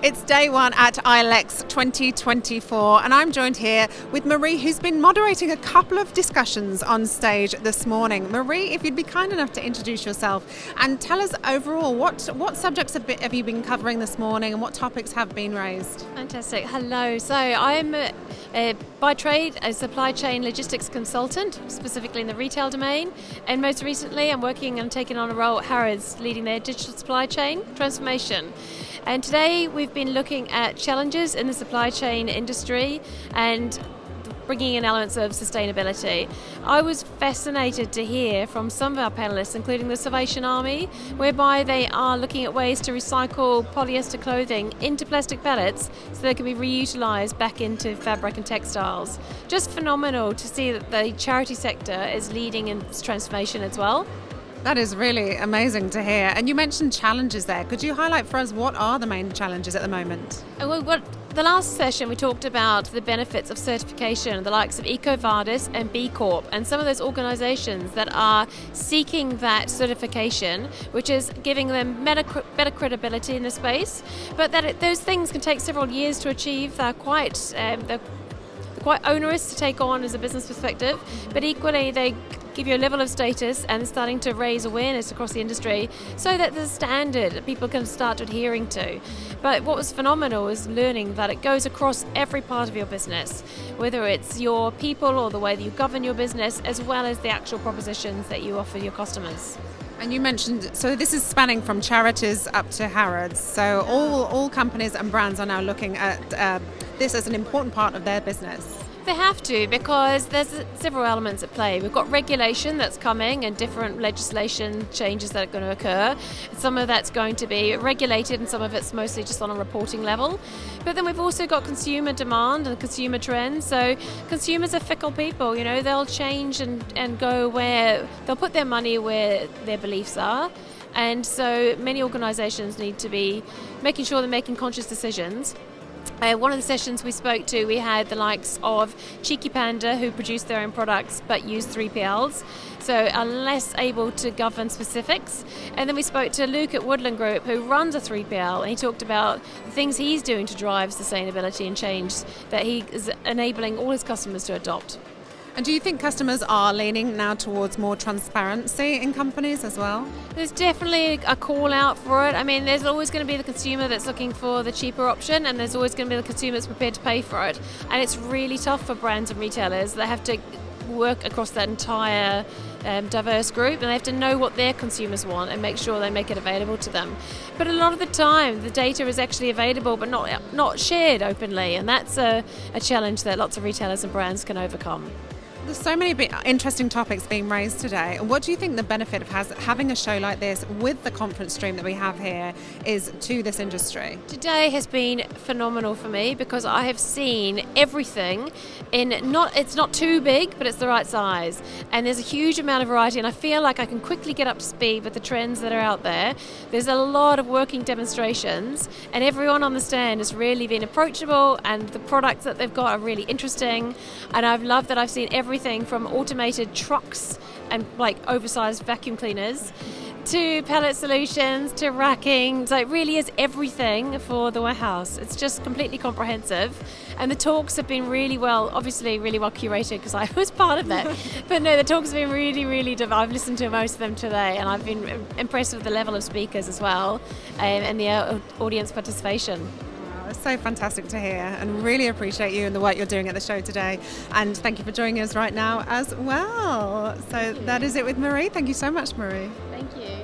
It's day one at IWLEX 2024 and I'm joined here with Marie, who's been moderating a couple of discussions on stage this morning. Marie, if you'd be kind enough to introduce yourself and tell us overall what subjects have you been covering this morning and what topics have been raised? Fantastic. Hello. So I'm by trade a supply chain logistics consultant, specifically in the retail domain, and most recently I'm working and taking on a role at Harrods, leading their digital supply chain transformation. And today we've been looking at challenges in the supply chain industry and bringing in elements of sustainability. I was fascinated to hear from some of our panelists, including the Salvation Army, whereby they are looking at ways to recycle polyester clothing into plastic pellets so they can be reutilised back into fabric and textiles. Just phenomenal to see that the charity sector is leading in this transformation as well. That is really amazing to hear. And you mentioned challenges there. Could you highlight for us what are the main challenges at the moment? Well, the last session we talked about the benefits of certification, the likes of EcoVadis and B Corp, and some of those organisations that are seeking that certification, which is giving them better credibility in the space. But those things can take several years to achieve. They're quite onerous to take on as a business perspective, but equally they give you a level of status and starting to raise awareness across the industry so that there's a standard that people can start adhering to. But what was phenomenal is learning that it goes across every part of your business, whether it's your people or the way that you govern your business, as well as the actual propositions that you offer your customers. And you mentioned, so this is spanning from charities up to Harrods. So all companies and brands are now looking at this as an important part of their business. They have to, because there's several elements at play. We've got regulation that's coming and different legislation changes that are going to occur. Some of that's going to be regulated and some of it's mostly just on a reporting level. But then we've also got consumer demand and consumer trends. So consumers are fickle people, they'll change and go where they'll put their money where their beliefs are. And so many organisations need to be making sure they're making conscious decisions. One of the sessions we spoke to, we had the likes of Cheeky Panda, who produce their own products but use 3PLs, so are less able to govern specifics. And then we spoke to Luke at Woodland Group, who runs a 3PL, and he talked about the things he's doing to drive sustainability and change that he is enabling all his customers to adopt. And do you think customers are leaning now towards more transparency in companies as well? There's definitely a call out for it. I mean, there's always going to be the consumer that's looking for the cheaper option, and there's always going to be the consumer that's prepared to pay for it. And it's really tough for brands and retailers. They have to work across that entire diverse group, and they have to know what their consumers want and make sure they make it available to them. But a lot of the time the data is actually available but not shared openly, and that's a challenge that lots of retailers and brands can overcome. There's so many interesting topics being raised today. What do you think the benefit of having a show like this with the conference stream that we have here is to this industry? Today has been phenomenal for me because I have seen everything it's not too big, but it's the right size. And there's a huge amount of variety, and I feel like I can quickly get up to speed with the trends that are out there. There's a lot of working demonstrations, and everyone on the stand has really been approachable, and the products that they've got are really interesting. And I've loved that I've seen everything from automated trucks and oversized vacuum cleaners to pallet solutions to racking. So it really is everything for the warehouse. It's just completely comprehensive, and the talks have been really well curated because I was part of that. But no, the talks have been really I've listened to most of them today, and I've been impressed with the level of speakers as well, and the audience participation. It's so fantastic to hear, and really appreciate you and the work you're doing at the show today, and thank you for joining us right now as well. So that is it with Marie. Thank you so much, Marie. Thank you.